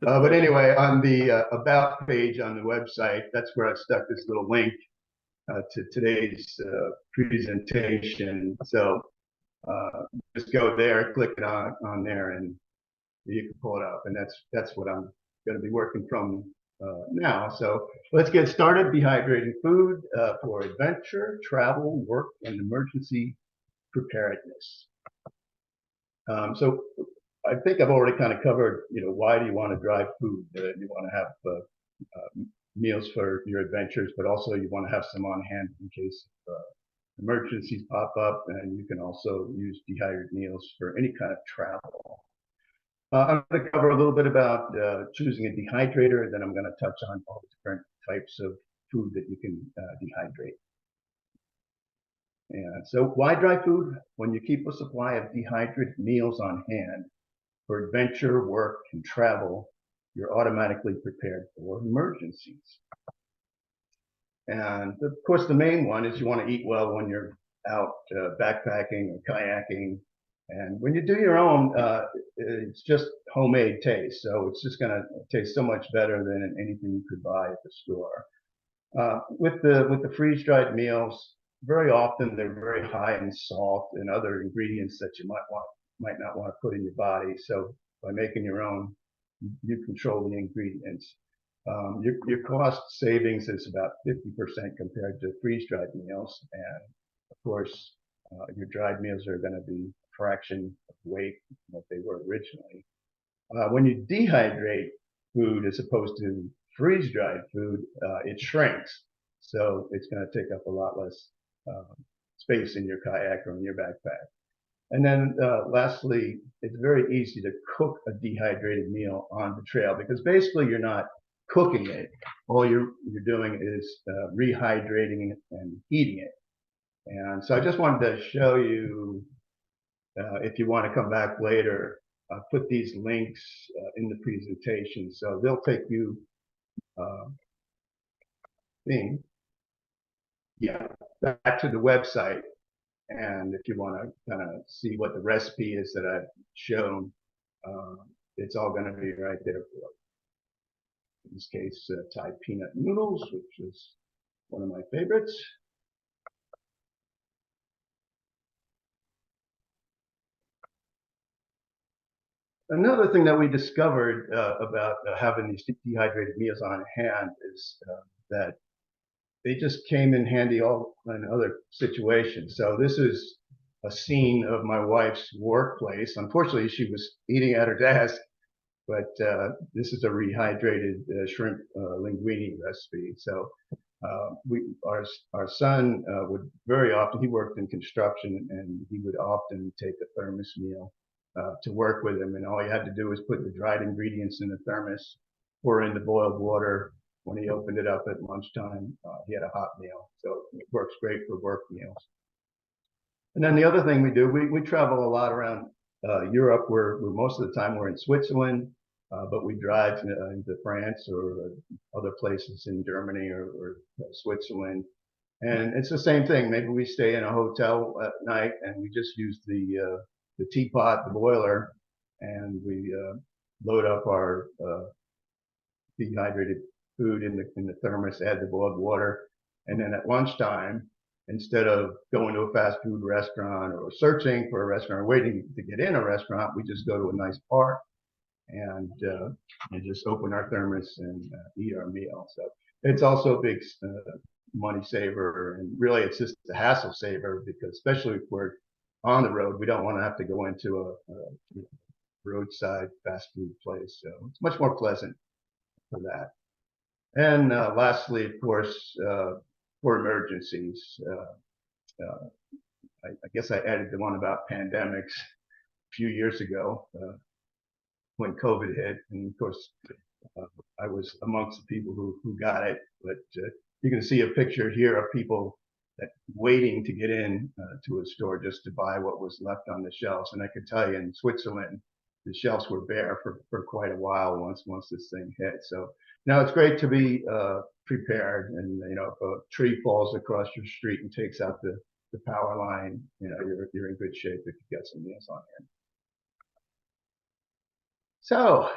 But anyway, on the about page on the website, that's where I stuck this little link to today's presentation. So just go there, click it on there, and you can pull it up. And that's what I'm going to be working from now. So let's get started. Dehydrating food for adventure, travel, work, and emergency preparedness. So I think I've already kind of covered, why do you want to drive food? You want to have meals for your adventures, but also you want to have some on hand in case emergencies pop up, and you can also use dehydrated meals for any kind of travel. I'm going to cover a little bit about choosing a dehydrator, and then I'm going to touch on all the different types of food that you can dehydrate. And so why dry food? When you keep a supply of dehydrated meals on hand for adventure, work, and travel, you're automatically prepared for emergencies. And of course, the main one is you want to eat well when you're out backpacking or kayaking. And when you do your own, it's just homemade taste. So it's just going to taste so much better than anything you could buy at the store. With the freeze-dried meals, very often they're very high in salt and other ingredients that you might not want to put in your body. So by making your own, you control the ingredients. Your cost savings is about 50% compared to freeze-dried meals. And of course, your dried meals are going to be a fraction of weight what they were originally. When you dehydrate food as opposed to freeze-dried food, it shrinks. So it's going to take up a lot less space in your kayak or in your backpack. And then lastly, it's very easy to cook a dehydrated meal on the trail because basically you're not cooking it. All you're doing is rehydrating it and heating it. And so I just wanted to show you, if you want to come back later, put these links in the presentation. So they'll take you back to the website. And if you want to kind of see what the recipe is that I've shown, it's all going to be right there for you. In this case, Thai peanut noodles, which is one of my favorites. Another thing that we discovered about having these dehydrated meals on hand is that they just came in handy all in other situations. So this is a scene of my wife's workplace. Unfortunately, she was eating at her desk, but this is a rehydrated shrimp linguine recipe. So our son would very often, he worked in construction, and he would often take a thermos meal to work with him. And all he had to do was put the dried ingredients in the thermos, pour in the boiled water. When he opened it up at lunchtime, he had a hot meal. So it works great for work meals. And then the other thing we do, we travel a lot around Europe, where most of the time we're in Switzerland, but we drive into France or other places in Germany or Switzerland. And it's the same thing. Maybe we stay in a hotel at night and we just use the teapot, the boiler, and we load up our dehydrated food in the thermos, add the boiled water, and then at lunchtime, instead of going to a fast food restaurant or searching for a restaurant or waiting to get in a restaurant, we just go to a nice park and just open our thermos and eat our meal. So it's also a big money saver, and really it's just a hassle saver, because especially if we're on the road, we don't want to have to go into a roadside fast food place. So it's much more pleasant for that. And lastly, of course, for emergencies, I guess I added the one about pandemics a few years ago when COVID hit. And of course, I was amongst the people who got it. But you can see a picture here of people waiting to get in to a store just to buy what was left on the shelves. And I could tell you, in Switzerland, the shelves were bare for quite a while once this thing hit. So now it's great to be prepared. And if a tree falls across your street and takes out the power line, you're in good shape if you get some meals on hand. So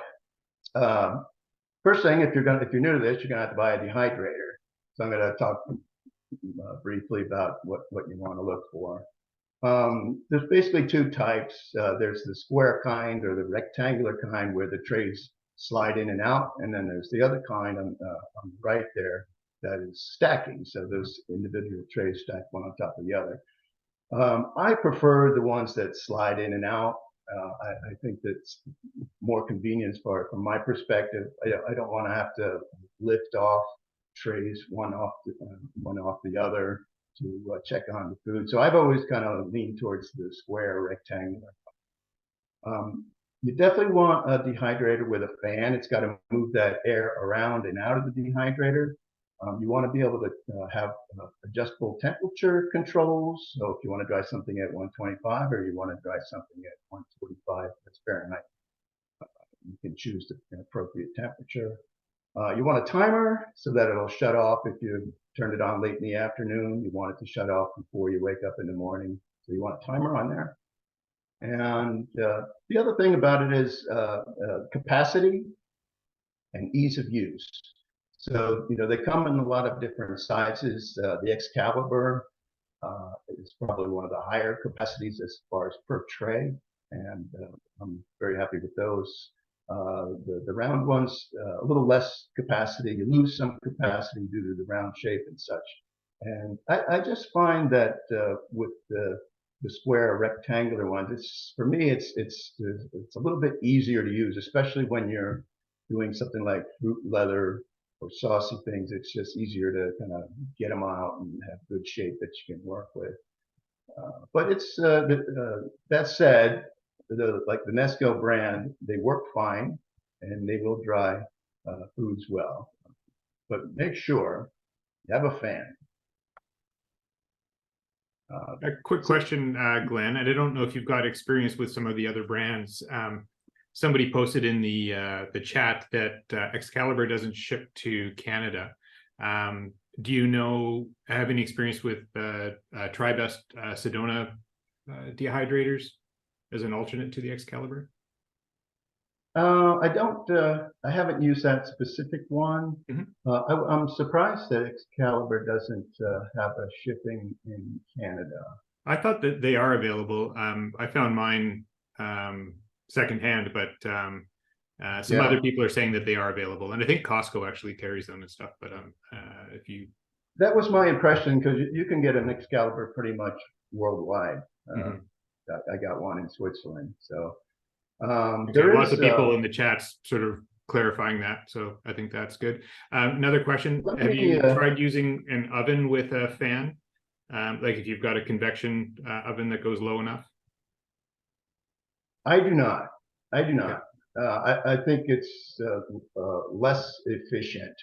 First thing, if you're new to this, you're gonna have to buy a dehydrator. So I'm gonna talk briefly about what you want to look for. There's basically two types. There's the square kind or the rectangular kind where the trays slide in and out, and then there's the other kind on the right there that is stacking. So those individual trays stack one on top of the other. I prefer the ones that slide in and out. I think that's more convenience from my perspective. I don't want to have to lift off trays one off the other to check on the food. So I've always kind of leaned towards the square rectangular. You definitely want a dehydrator with a fan. It's got to move that air around and out of the dehydrator. You want to be able to have adjustable temperature controls. So if you want to dry something at 125 or you want to dry something at 145, that's Fahrenheit. You can choose an appropriate temperature. You want a timer so that it'll shut off if you turned it on late in the afternoon. You want it to shut off before you wake up in the morning. So you want a timer on there. And the other thing about it is capacity and ease of use. So, they come in a lot of different sizes. The Excalibur is probably one of the higher capacities as far as per tray. And I'm very happy with those. The round ones, a little less capacity. You lose some capacity due to the round shape and such. And I just find that with the square rectangular ones, for me, it's a little bit easier to use, especially when you're doing something like fruit leather or saucy things. It's just easier to kind of get them out and have good shape that you can work with. But it's that said, like the Nesco brand, they work fine and they will dry foods well. But make sure you have a fan. A quick question, Glenn, and I don't know if you've got experience with some of the other brands. Somebody posted in the chat that Excalibur doesn't ship to Canada. Do you have any experience with TriBest Sedona dehydrators as an alternate to the Excalibur? I haven't used that specific one. I'm surprised that Excalibur doesn't have a shipping in Canada. I thought that they are available. I found mine secondhand, but some other people are saying that they are available, and I think Costco actually carries them and stuff. But that was my impression, because you can get an Excalibur pretty much worldwide. I got one in Switzerland, so there lots of people in the chats sort of clarifying that, so I think that's good. Another question: have you tried using an oven with a fan? Like if you've got a convection oven that goes low enough? I do not. I think it's less efficient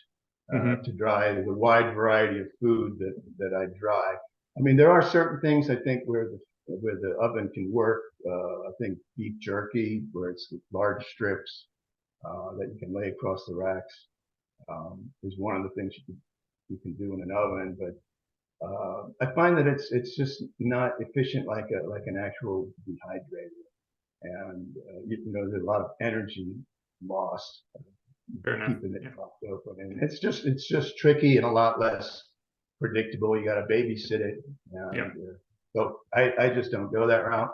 to dry the wide variety of food that I dry. I mean, there are certain things I think where the oven can work. I think beef jerky, where it's large strips that you can lay across the racks, is one of the things you can do in an oven. But I find that it's just not efficient like an actual dehydrator. And there's a lot of energy lost keeping it propped open, and it's just tricky and a lot less predictable. You got to babysit it, and, so I just don't go that route.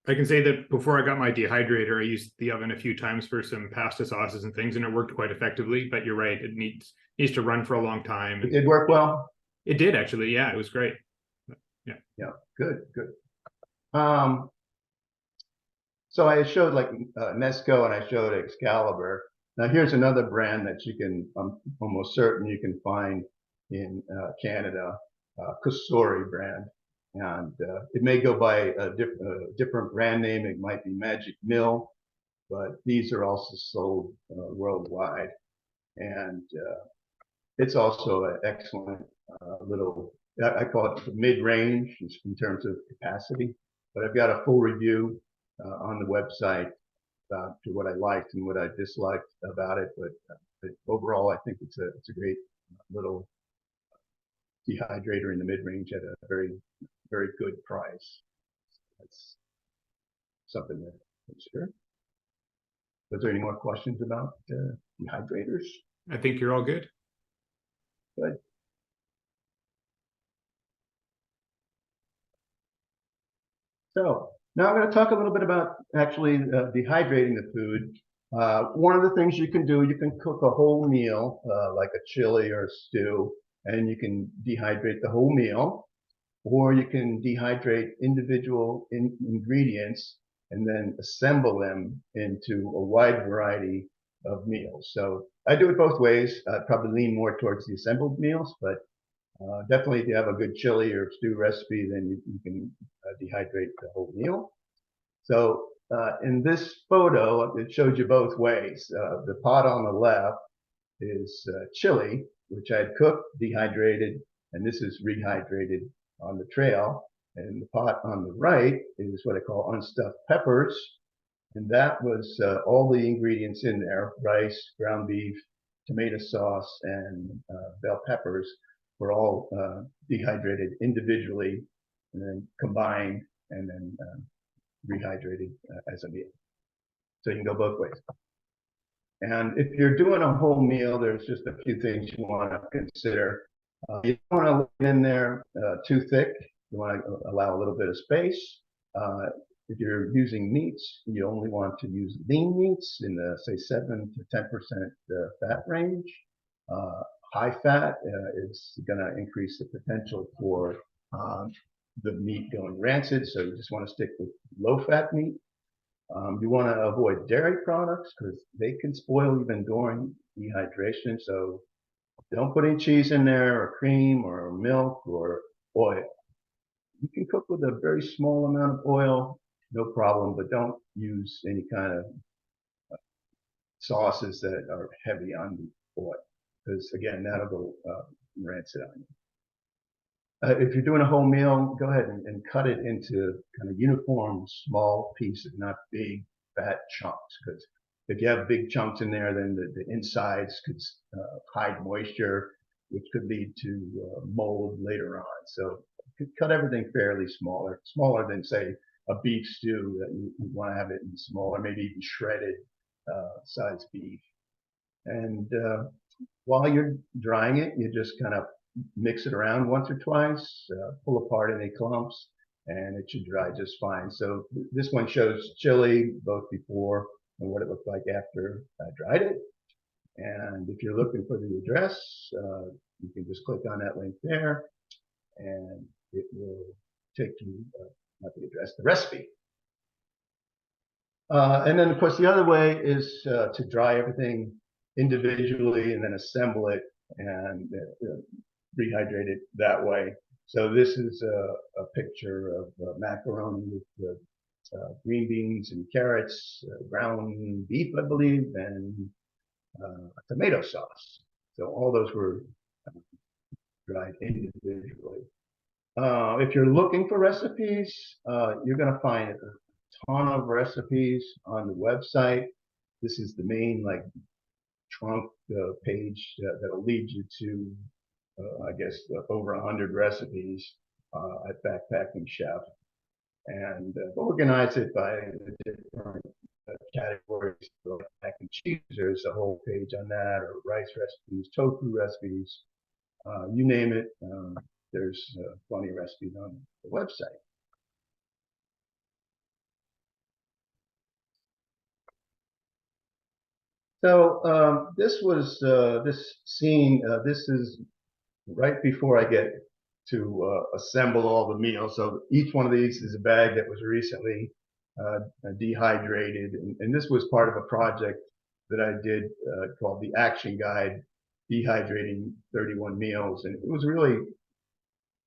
I can say that before I got my dehydrator, I used the oven a few times for some pasta sauces and things, and it worked quite effectively. But you're right; it needs to run for a long time. It did work well. It did actually, yeah. It was great. Good. So I showed like Nesco and I showed Excalibur. Now here's another brand that you can, I'm almost certain you can find in Canada, Kusori brand, and it may go by a different brand name. It might be Magic Mill, but these are also sold worldwide, and it's also an excellent little, I call it mid-range in terms of capacity, but I've got a full review on the website about what I liked and what I disliked about it. But overall, I think it's a great little dehydrator in the mid-range at a very, very good price. That's something to consider. Was there any more questions about dehydrators? I think you're all good. Good. So now I'm going to talk a little bit about actually dehydrating the food. One of the things you can do, you can cook a whole meal, like a chili or a stew, and you can dehydrate the whole meal, or you can dehydrate individual ingredients and then assemble them into a wide variety of meals. So I do it both ways. I probably lean more towards the assembled meals, but definitely if you have a good chili or stew recipe, then you can dehydrate the whole meal. So in this photo, it shows you both ways. The pot on the left is chili, which I had cooked, dehydrated, and this is rehydrated on the trail. And the pot on the right is what I call unstuffed peppers. And that was all the ingredients in there: rice, ground beef, tomato sauce, and bell peppers were all dehydrated individually and then combined and then rehydrated as a meal. So you can go both ways. And if you're doing a whole meal, there's just a few things you want to consider. You don't want to leave in there too thick. You want to allow a little bit of space. If you're using meats, you only want to use lean meats in the, say, 7 to 10% fat range. High fat is going to increase the potential for the meat going rancid, so you just want to stick with low-fat meat. You want to avoid dairy products because they can spoil even during dehydration, so don't put any cheese in there, or cream, or milk, or oil. You can cook with a very small amount of oil, no problem, but don't use any kind of sauces that are heavy on the oil, because again, that'll go rancid on you. If you're doing a whole meal, go ahead and cut it into kind of uniform, small pieces, not big, fat chunks. Because if you have big chunks in there, then the insides could hide moisture, which could lead to mold later on. So you could cut everything fairly smaller than, say, a beef stew that you want to have it in smaller, maybe even shredded size beef. And while you're drying it, you just kind of mix it around once or twice, pull apart any clumps, and it should dry just fine. So this one shows chili both before and what it looked like after I dried it. And if you're looking for the address, you can just click on that link there, and it will take you, not the address, the recipe. And then, of course, the other way is to dry everything individually and then assemble it and rehydrate it that way. So this is a picture of macaroni with green beans and carrots, ground beef, I believe, and tomato sauce. So all those were dried individually. If you're looking for recipes, you're going to find a ton of recipes on the website. This is the main trunk page that'll lead you to I guess over 100 recipes at Backpacking Chef, and organize it by the different categories. Like mac and cheese, there's a whole page on that, or rice recipes, tofu recipes, you name it. There's plenty of recipes on the website. So this was this scene. This is right before I get to assemble all the meals. So each one of these is a bag that was recently dehydrated. And this was part of a project that I did called the Action Guide, Dehydrating 31 Meals. And it was really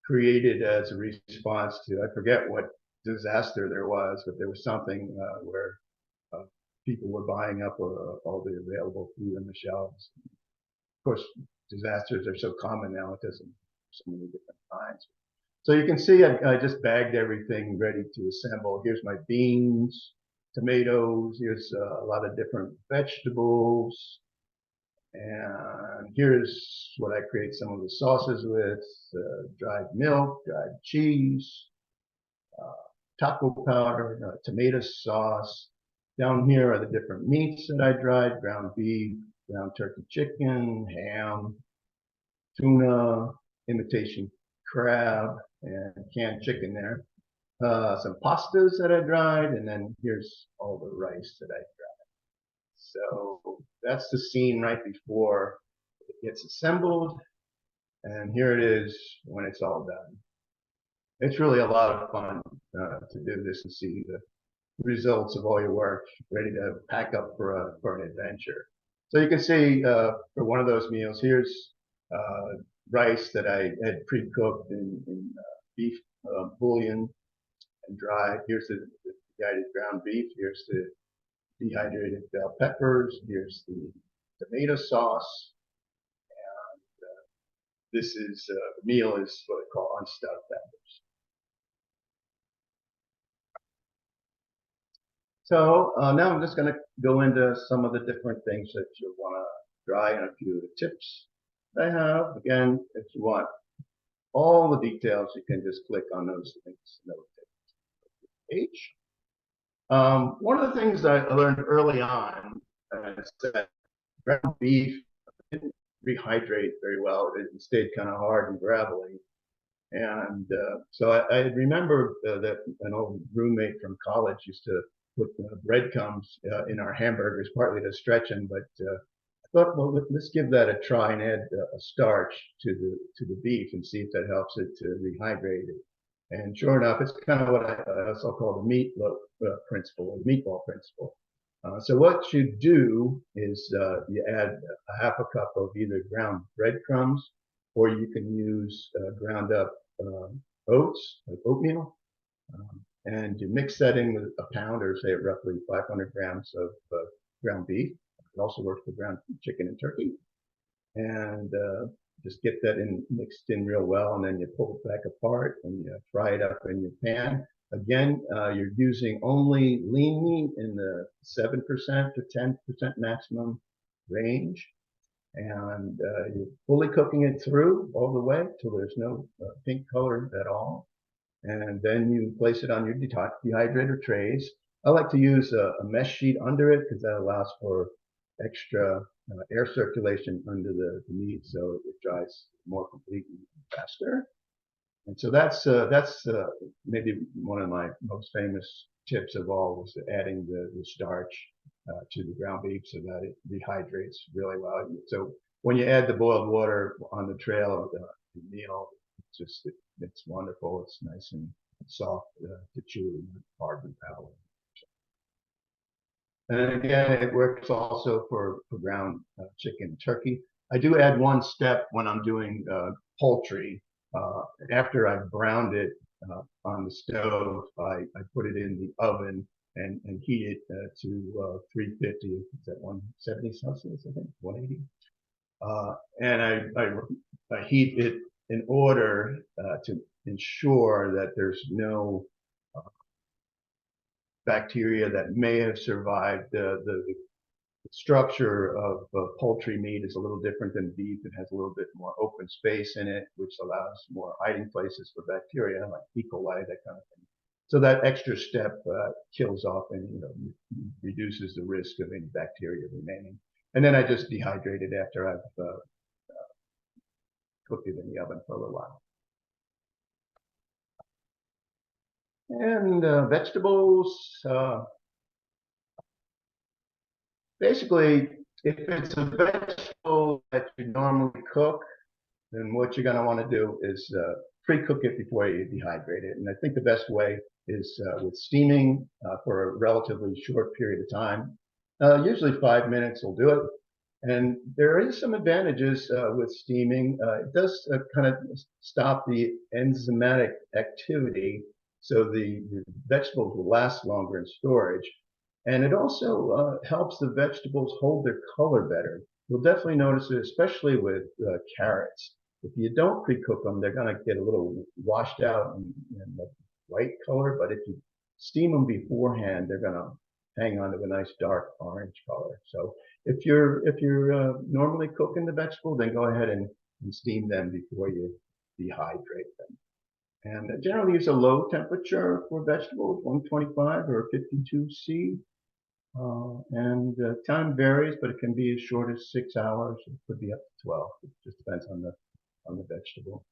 created as a response to, I forget what disaster there was, but there was something where people were buying up all the available food on the shelves. Of course, disasters are so common now, it doesn't so many different kinds. So you can see I just bagged everything ready to assemble. Here's my beans, tomatoes, here's a lot of different vegetables. And here's what I create some of the sauces with: dried milk, dried cheese, taco powder, tomato sauce. Down here are the different meats that I dried: ground beef, ground turkey chicken, ham, tuna, imitation crab, and canned chicken there. Some pastas that I dried, and then here's all the rice that I dried. So that's the scene right before it gets assembled, and here it is when it's all done. It's really a lot of fun to do this and see the results of all your work, ready to pack up for an adventure. So you can see for one of those meals, here's rice that I had pre-cooked in beef bouillon and dried. Here's the guided ground beef. Here's the dehydrated bell peppers. Here's the tomato sauce. And this is the meal is what I call unstuffed peppers. So now I'm just going to go into some of the different things that you want to try and a few of the tips I have. Again, if you want all the details, you can just click on those links. Page. One of the things I learned early on is that ground beef didn't rehydrate very well. It stayed kind of hard and gravelly. And so I remember that an old roommate from college used to put breadcrumbs in our hamburgers, partly to stretch them. But I thought, well, let's give that a try and add a starch to the beef and see if that helps it to rehydrate it. And sure enough, it's kind of what I also call the meatloaf principle, or meatball principle. So what you do is you add a half a cup of either ground breadcrumbs, or you can use ground up oats, like oatmeal, and you mix that in with a pound, or say roughly 500 grams of ground beef. It also works for ground chicken and turkey. And just get that mixed in real well, and then you pull it back apart and you fry it up in your pan. Again, you're using only lean meat in the 7% to 10% maximum range. And you're fully cooking it through all the way till there's no pink color at all. And then you place it on your dehydrator trays. I like to use a mesh sheet under it because that allows for extra air circulation under the meat, so it dries more completely faster. And so that's maybe one of my most famous tips of all, was adding the starch to the ground beef so that it rehydrates really well. So when you add the boiled water on the trail of the meal, it's wonderful. It's nice and soft to chew, hard and powder. And again, it works also for ground chicken and turkey. I do add one step when I'm doing poultry. After I've browned it on the stove, I put it in the oven and heat it to 350. Is that 170 Celsius, I think, 180? And I heat it in order to ensure that there's no bacteria that may have survived. The structure of poultry meat is a little different than beef. It has a little bit more open space in it, which allows more hiding places for bacteria, like E. coli, that kind of thing. So that extra step kills off and reduces the risk of any bacteria remaining. And then I just dehydrate it after I've cooked it in the oven for a little while. And vegetables, basically, if it's a vegetable that you normally cook, then what you're going to want to do is pre-cook it before you dehydrate it. And I think the best way is with steaming for a relatively short period of time. Usually 5 minutes will do it. And there is some advantages with steaming. It does kind of stop the enzymatic activity, so the vegetables will last longer in storage. And it also helps the vegetables hold their color better. You'll definitely notice it, especially with carrots. If you don't pre-cook them, they're going to get a little washed out in the white color. But if you steam them beforehand, they're going to hang on to a nice dark orange color. So if you're normally cooking the vegetable, then go ahead and steam them before you dehydrate them. And generally use a low temperature for vegetables, 125 or 52°C. And time varies, but it can be as short as 6 hours. It could be up to 12. It just depends on the vegetable.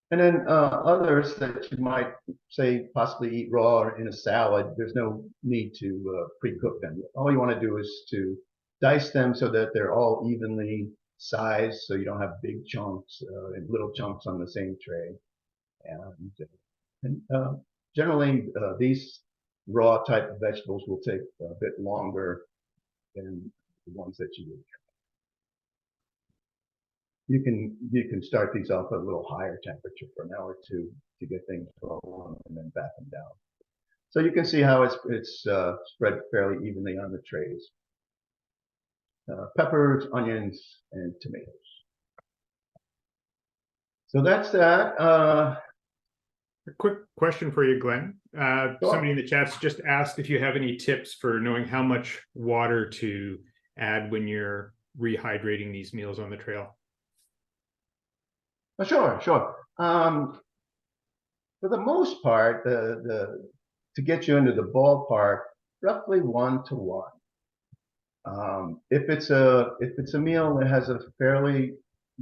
And then others that you might say possibly eat raw or in a salad, there's no need to pre-cook them. All you want to do is to dice them so that they're all evenly sized, so you don't have big chunks and little chunks on the same tray. And generally, these raw type of vegetables will take a bit longer than the ones that you would. You can start these off at a little higher temperature for an hour or two to get things rolling and then back them down. So you can see how it's spread fairly evenly on the trays. Peppers, onions, and tomatoes. So that's that. A quick question for you, Glenn. Sure. Somebody in the chat's just asked if you have any tips for knowing how much water to add when you're rehydrating these meals on the trail. Sure. For the most part, to get you into the ballpark, roughly 1 to 1. If it's a meal that has a fairly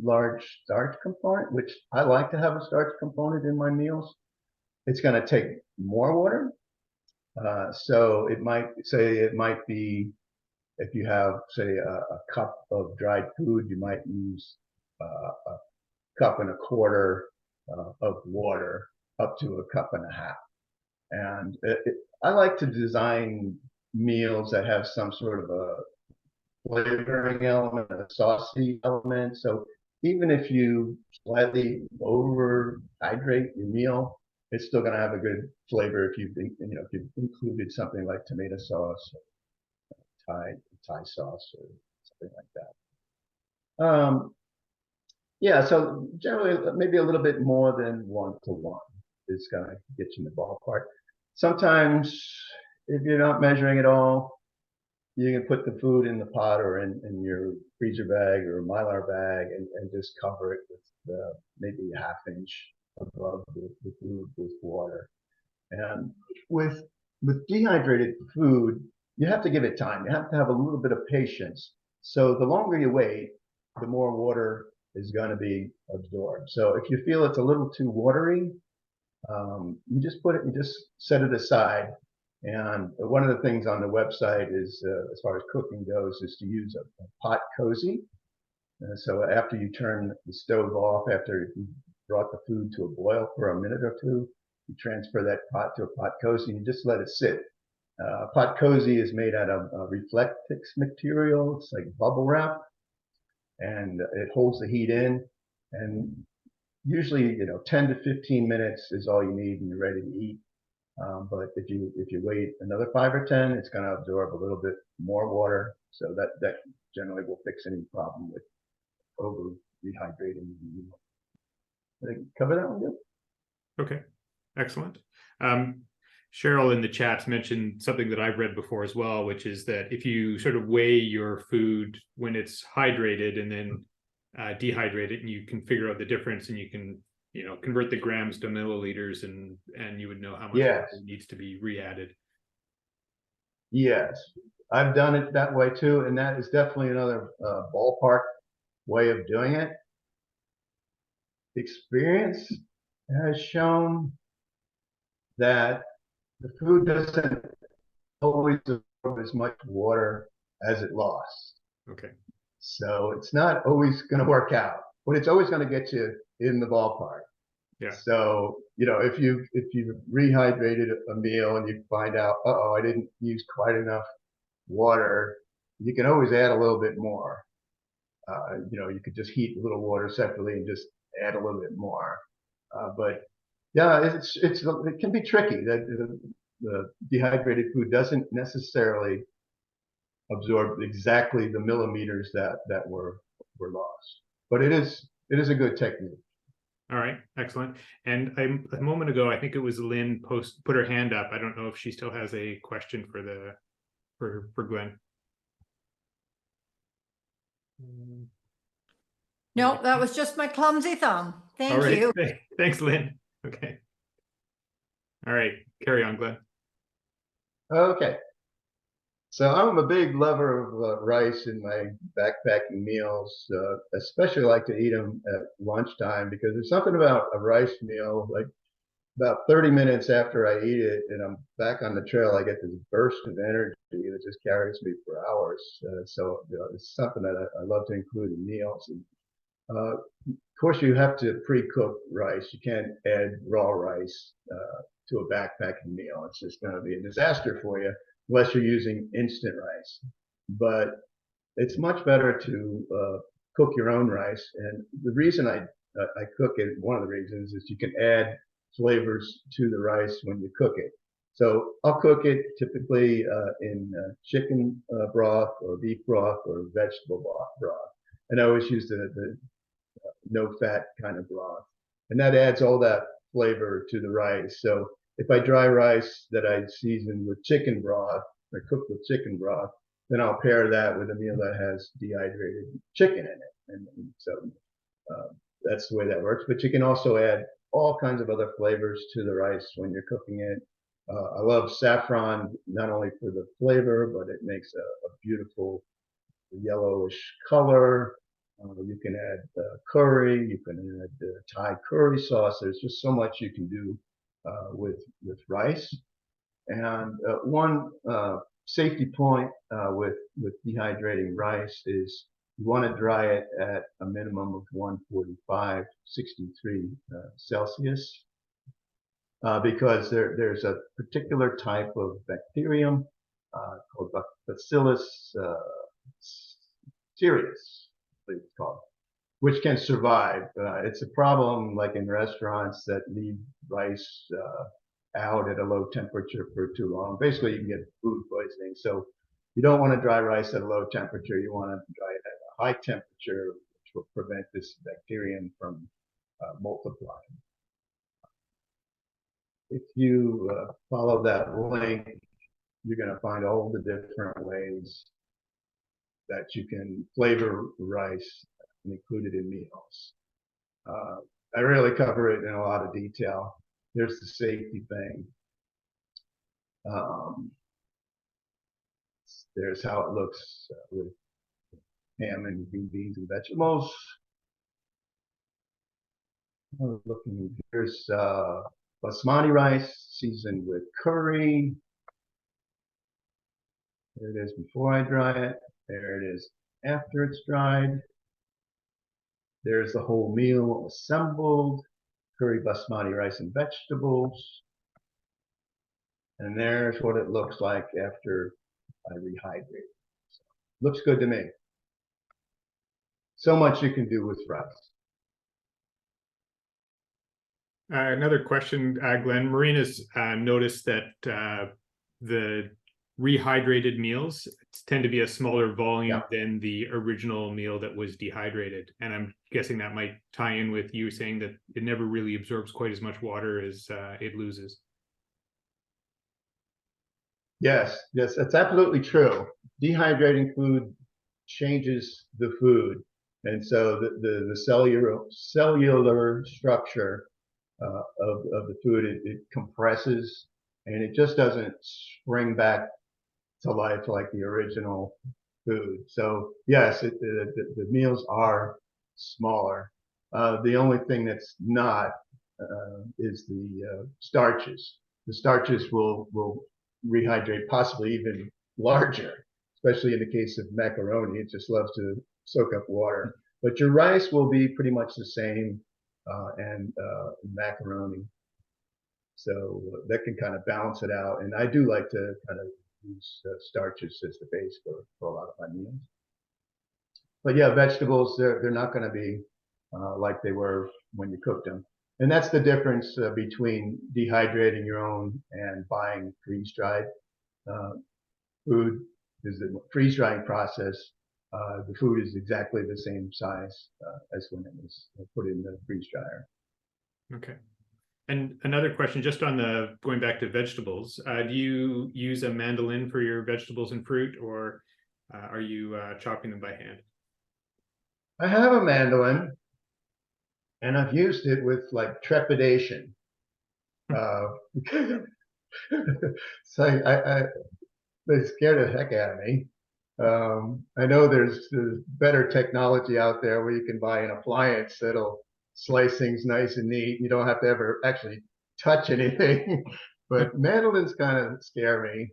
large starch component, which I like to have a starch component in my meals, it's going to take more water. So it might be, if you have, say, a cup of dried food, you might use a cup and a quarter of water, up to a cup and a half. And I like to design meals that have some sort of a flavoring element, a saucy element. So even if you slightly overhydrate your meal, it's still going to have a good flavor if you've included something like tomato sauce, or Thai sauce, or something like that. Yeah, so generally maybe a little bit more than 1 to 1 is going to get you in the ballpark. Sometimes if you're not measuring at all, you can put the food in the pot or in your freezer bag or Mylar bag and just cover it with maybe a ½ inch above the food with water. And with dehydrated food, you have to give it time. You have to have a little bit of patience. So the longer you wait, the more water is going to be absorbed. So if you feel it's a little too watery, you just set it aside. And one of the things on the website is, as far as cooking goes, is to use a pot cozy. So after you turn the stove off, after you brought the food to a boil for a minute or two, you transfer that pot to a pot cozy and you just let it sit. Pot cozy is made out of Reflectix material. It's like bubble wrap, and it holds the heat in. And usually, 10 to 15 minutes is all you need, and you're ready to eat. But if you wait another 5 or 10, it's going to absorb a little bit more water. So that generally will fix any problem with over rehydrating. Did I cover that one good? Okay, excellent. Cheryl in the chat mentioned something that I've read before as well, which is that if you sort of weigh your food when it's hydrated and then dehydrate it, and you can figure out the difference, and you can convert the grams to milliliters, and you would know how much water needs to be re-added. Yes, I've done it that way too, and that is definitely another ballpark way of doing it. Experience has shown that the food doesn't always absorb as much water as it lost. Okay. So it's not always going to work out, but it's always going to get you in the ballpark. Yeah. So, if you rehydrated a meal and you find out, I didn't use quite enough water, you can always add a little bit more. You could just heat a little water separately and just add a little bit more. But yeah, it can be tricky. The dehydrated food doesn't necessarily absorb exactly the millimeters that were lost, but it is a good technique. All right, excellent. And a moment ago, I think it was Lynn put her hand up. I don't know if she still has a question for Glenn. No, that was just my clumsy thumb. All Thank right. you. Thanks, Lynn. Okay. All right. Carry on, Glenn. Okay. So I'm a big lover of rice in my backpacking meals. Especially like to eat them at lunchtime because there's something about a rice meal, like about 30 minutes after I eat it and I'm back on the trail, I get this burst of energy that just carries me for hours. So it's something that I love to include in meals. And, of course, you have to pre-cook rice. You can't add raw rice to a backpacking meal. It's just going to be a disaster for you unless you're using instant rice. But it's much better to cook your own rice. And the reason I cook it, one of the reasons is you can add flavors to the rice when you cook it. So I'll cook it typically in chicken broth or beef broth or vegetable broth. And I always use the no fat kind of broth. And that adds all that flavor to the rice. So if I dry rice that I season with chicken broth or cook with chicken broth, then I'll pair that with a meal that has dehydrated chicken in it. And so that's the way that works. But you can also add all kinds of other flavors to the rice when you're cooking it. I love saffron, not only for the flavor, but it makes a beautiful yellowish color. You can add curry, you can add Thai curry sauce. There's just so much you can do with rice. And one safety point with dehydrating rice is you want to dry it at a minimum of 145, 63 Celsius because there's a particular type of bacterium called Bacillus cereus, it's called, which can survive. It's a problem like in restaurants that leave rice out at a low temperature for too long. Basically, you can get food poisoning. So you don't want to dry rice at a low temperature. You want to dry it at a high temperature, which will prevent this bacterium from multiplying. If you follow that link, you're going to find all the different ways that you can flavor rice and include it in meals. I really cover it in a lot of detail. There's the safety thing. There's how it looks with ham and green beans and vegetables. Looking, here's basmati rice seasoned with curry. There it is before I dry it. There it is after it's dried. There's the whole meal assembled, curry basmati rice and vegetables. And there's what it looks like after I rehydrate it. So, looks good to me. So much you can do with rice. Another question, Glenn. Marina's noticed that the rehydrated meals tend to be a smaller volume than the original meal that was dehydrated. And I'm guessing that might tie in with you saying that it never really absorbs quite as much water as it loses. Yes, that's absolutely true. Dehydrating food changes the food. And so the cellular structure of the food, it compresses and it just doesn't spring back to life like the original food. So yes, the meals are smaller. The only thing that's not is the starches. The starches will rehydrate possibly even larger, especially in the case of macaroni. It just loves to soak up water. But your rice will be pretty much the same and macaroni. So that can kind of balance it out. And I do like to kind of use starches as the base for a lot of my meals. But yeah, vegetables, they're not going to be like they were when you cooked them. And that's the difference between dehydrating your own and buying freeze-dried food. Is the freeze-drying process, the food is exactly the same size as when it was put in the freeze dryer. Okay. And another question, just on the going back to vegetables, do you use a mandolin for your vegetables and fruit, or are you chopping them by hand? I have a mandolin, and I've used it with like trepidation. Uh, so they scared the heck out of me. I know there's better technology out there where you can buy an appliance that'll slice things nice and neat. You don't have to ever actually touch anything. But mandolins kind of scare me.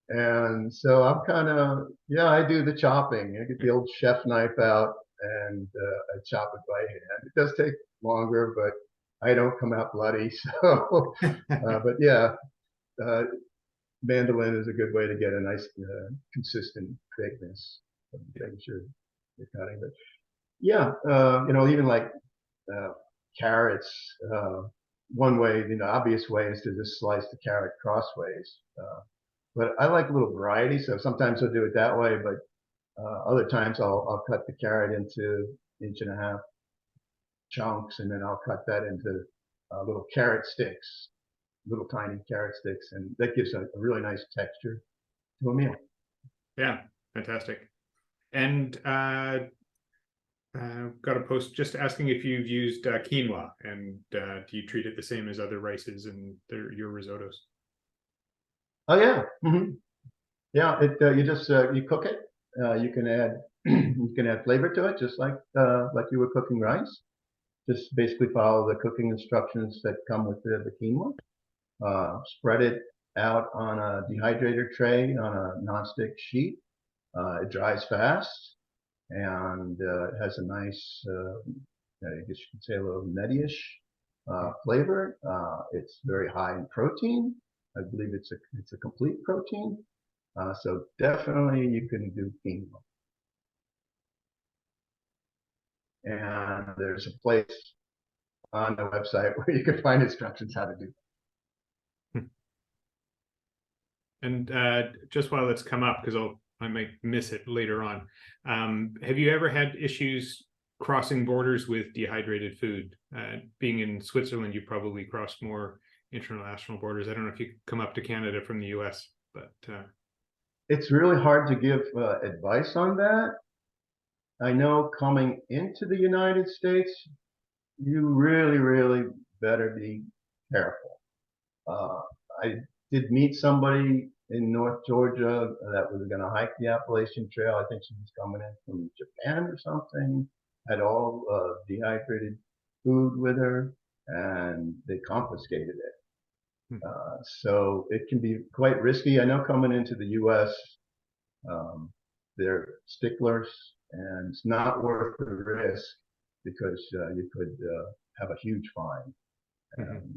And so I'm kind of, yeah, I do the chopping. I get the old chef knife out and I chop it by hand. It does take longer, but I don't come out bloody. So, but yeah, uh, mandolin is a good way to get a nice, consistent thickness of the things you're cutting. But yeah, even like uh, carrots. One way, obvious way is to just slice the carrot crossways. But I like a little variety, so sometimes I'll do it that way. But other times I'll cut the carrot into 1.5 inch chunks, and then I'll cut that into little carrot sticks, little tiny carrot sticks, and that gives a really nice texture to a meal. Yeah, fantastic. And got a post just asking if you've used quinoa, and do you treat it the same as other rices and your risottos? Oh yeah, yeah. You just you cook it. You can add you can add flavor to it, just like you were cooking rice. Just basically follow the cooking instructions that come with the quinoa. Spread it out on a dehydrator tray on a nonstick sheet. It dries fast, and it has a nice, I guess you could say a little nutty-ish flavor. It's very high in protein. I believe it's a complete protein. So definitely you can do quinoa. And there's a place on the website where you can find instructions how to do that. And just while it's come up, because I might miss it later on, have you ever had issues crossing borders with dehydrated food? Being in Switzerland, you probably crossed more international borders. I don't know if you come up to Canada from the US, but it's really hard to give advice on that. I know coming into the United States, you really, really better be careful. I did meet somebody in North Georgia that was going to hike the Appalachian Trail. I think she was coming in from Japan or something, had all dehydrated food with her, and they confiscated it. So it can be quite risky. I know coming into the U.S., they're sticklers, and it's not worth the risk because you could have a huge fine.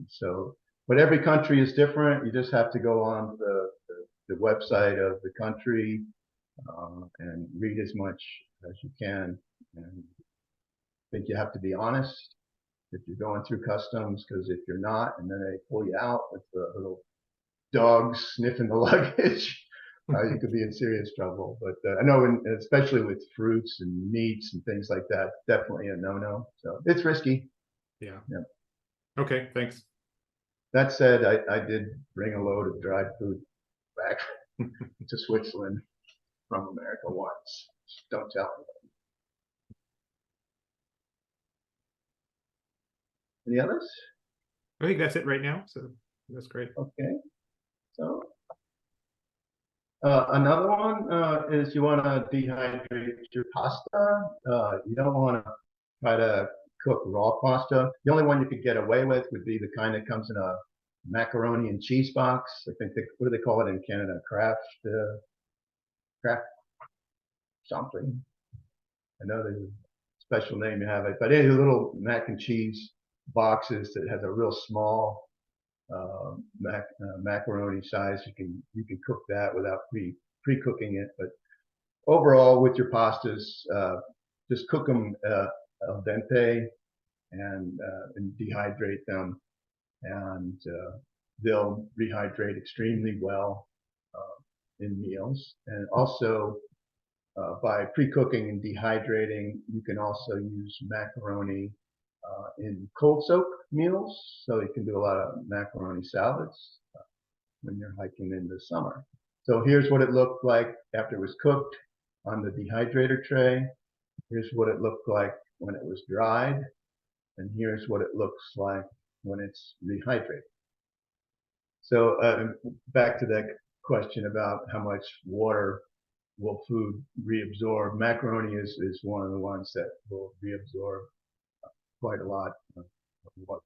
So, but every country is different. You just have to go on the website of the country and read as much as you can. And I think you have to be honest if you're going through customs, because if you're not, and then they pull you out with the little dogs sniffing the luggage, you could be in serious trouble. But I know, especially with fruits and meats and things like that, definitely a no-no. So it's risky. Yeah. Yeah. Okay, thanks. That said, I did bring a load of dried food back to Switzerland from America once. Don't tell anybody. Any others? I think that's it right now. So that's great. Okay. So another one is you want to dehydrate your pasta. You don't want to try to cook raw pasta. The only one you could get away with would be the kind that comes in a macaroni and cheese box. I think what do they call it in Canada? Kraft something. I know there's a special name you have it, but any little mac and cheese boxes that has a real small macaroni size, you can cook that without pre-cooking it. But overall, with your pastas, just cook them al dente and dehydrate them, and they'll rehydrate extremely well in meals. And also, by pre-cooking and dehydrating, you can also use macaroni in cold soak meals. So you can do a lot of macaroni salads when you're hiking in the summer. So here's what it looked like after it was cooked on the dehydrator tray. Here's what it looked like when it was dried. and here's what it looks like when it's rehydrated. So back to that question about how much water will food reabsorb. Macaroni is one of the ones that will reabsorb quite a lot of water.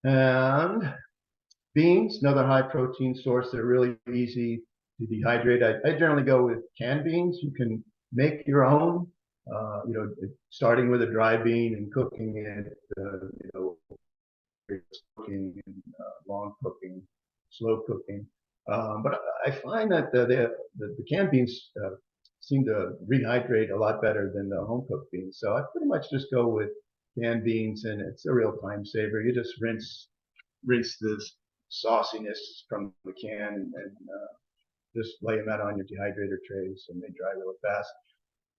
And beans, another high protein source that are really easy to dehydrate. I generally go with canned beans. You can make your own, starting with a dry bean and cooking it, cooking and long cooking, slow cooking. But I find that the canned beans seem to rehydrate a lot better than the home cooked beans. So I pretty much just go with canned beans, and it's a real time saver. You just rinse the sauciness from the can and just lay them out on your dehydrator trays, and they dry real fast.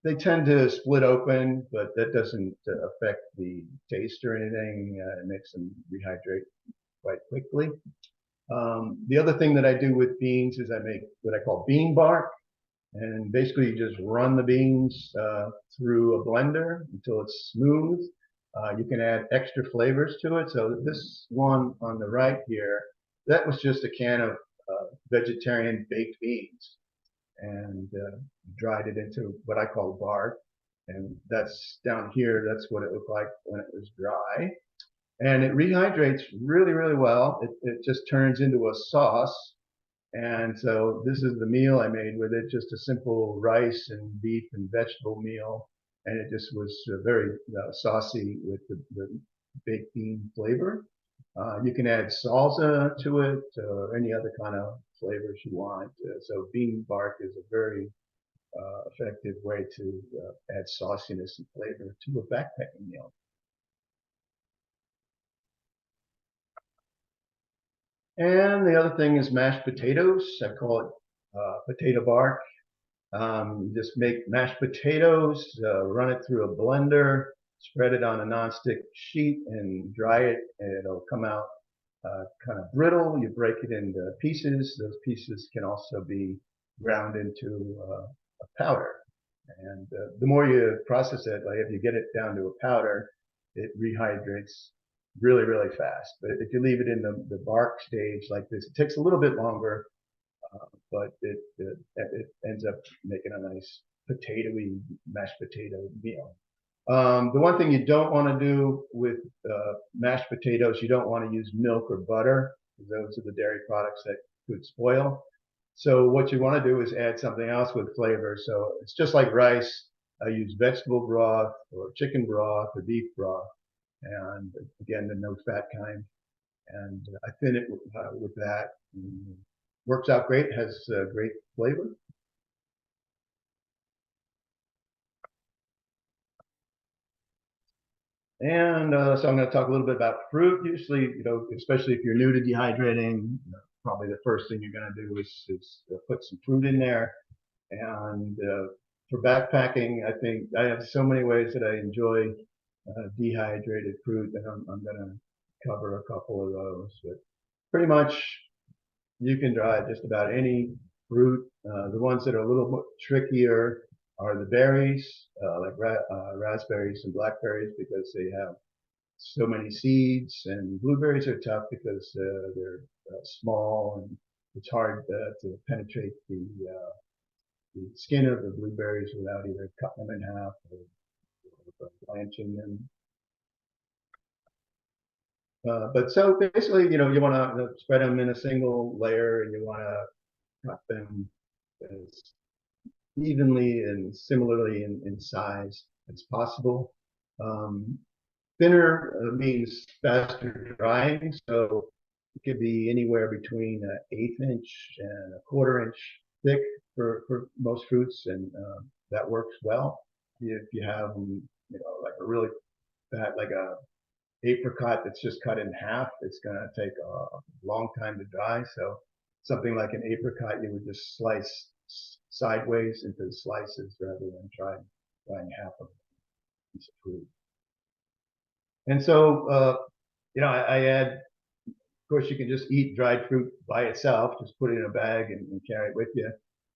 They tend to split open, but that doesn't affect the taste or anything. It makes them rehydrate quite quickly. The other thing that I do with beans is I make what I call bean bark. And basically you just run the beans through a blender until it's smooth. You can add extra flavors to it. So this one on the right here, that was just a can of vegetarian baked beans, and dried it into what I call bark. And that's down here, that's what it looked like when it was dry. And it rehydrates really, really well. It just turns into a sauce. And so this is the meal I made with it, just a simple rice and beef and vegetable meal. And it just was very saucy with the baked bean flavor. You can add salsa to it or any other kind of flavors you want. So bean bark is a very effective way to add sauciness and flavor to a backpacking meal. And the other thing is mashed potatoes. I call it potato bark. Just make mashed potatoes, run it through a blender, spread it on a nonstick sheet, and dry it. And it'll come out kind of brittle. You break it into pieces. Those pieces can also be ground into a powder. And the more you process it, like if you get it down to a powder, it rehydrates really, really fast. But if you leave it in the bark stage like this, it takes a little bit longer, but it ends up making a nice potatoey mashed potato meal. The one thing you don't want to do with mashed potatoes, you don't want to use milk or butter, because those are the dairy products that could spoil. So what you want to do is add something else with flavor. So it's just like rice. I use vegetable broth or chicken broth or beef broth, and again, the no fat kind. And I thin it with that. Works out great, has great flavor. And so I'm going to talk a little bit about fruit. Usually, especially if you're new to dehydrating, probably the first thing you're going to do is put some fruit in there. And for backpacking, I think I have so many ways that I enjoy dehydrated fruit that I'm going to cover a couple of those. But pretty much you can dry just about any fruit. The ones that are a little bit trickier are the berries, like raspberries and blackberries, because they have so many seeds, and blueberries are tough because they're small and it's hard to penetrate the skin of the blueberries without either cutting them in half or blanching them. But so basically, you want to spread them in a single layer, and you want to cut them as evenly and similarly in size as possible. Thinner means faster drying, so it could be anywhere between an 1/8 inch and a 1/4 inch thick for most fruits, and that works well. If you have like a really fat, like a apricot that's just cut in half, it's going to take a long time to dry. So something like an apricot, you would just slice sideways into slices rather than drying half of a piece of fruit. And so, I add, of course, you can just eat dried fruit by itself, just put it in a bag and carry it with you.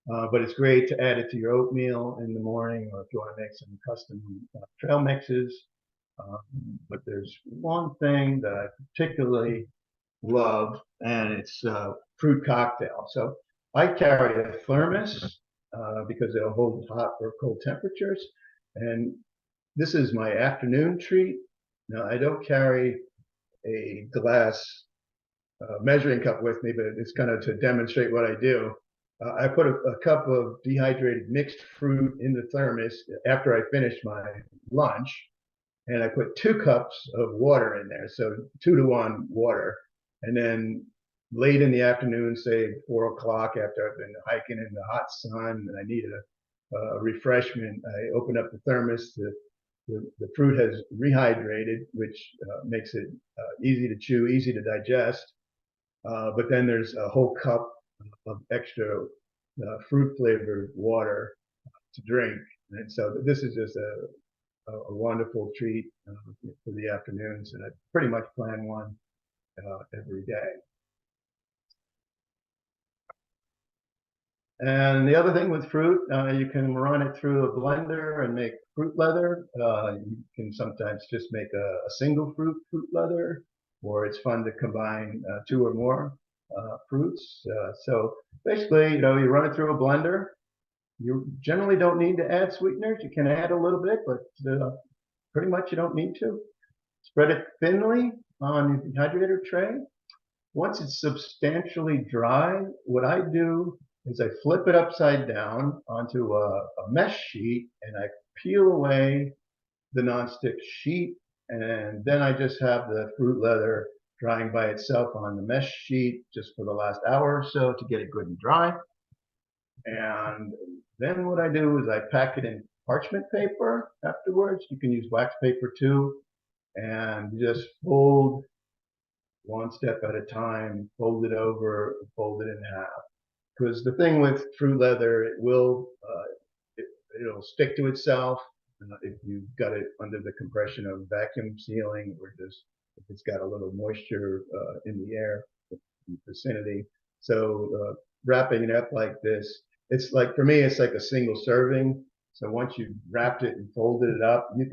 But it's great to add it to your oatmeal in the morning, or if you want to make some custom trail mixes. But there's one thing that I particularly love, and it's fruit cocktail. So I carry a thermos because it'll hold hot or cold temperatures. And this is my afternoon treat. Now, I don't carry a glass measuring cup with me, but it's kind of to demonstrate what I do. I put a cup of dehydrated mixed fruit in the thermos after I finish my lunch, and I put 2 cups of water in there, so 2-to-1 water. And then late in the afternoon, say 4 o'clock, after I've been hiking in the hot sun and I need a refreshment, I open up the thermos. The fruit has rehydrated, which makes it easy to chew, easy to digest. But then there's a whole cup of extra fruit flavored water to drink. And so this is just a wonderful treat for the afternoons. And I pretty much plan one every day. And the other thing with fruit, you can run it through a blender and make fruit leather. You can sometimes just make a single fruit leather, or it's fun to combine 2 or more fruits. So basically, you run it through a blender. You generally don't need to add sweeteners. You can add a little bit, but pretty much you don't need to. Spread it thinly on the dehydrator tray. Once it's substantially dry, what I do is I flip it upside down onto a mesh sheet, and I peel away the nonstick sheet, and then I just have the fruit leather drying by itself on the mesh sheet just for the last hour or so to get it good and dry. And then what I do is I pack it in parchment paper afterwards. You can use wax paper too, and just fold one step at a time, fold it over, fold it in half. Because the thing with fruit leather, it'll stick to itself if you've got it under the compression of vacuum sealing, or just if it's got a little moisture in the air, in the vicinity. So wrapping it up like this, it's like, for me, it's like a single serving. So once you've wrapped it and folded it up, you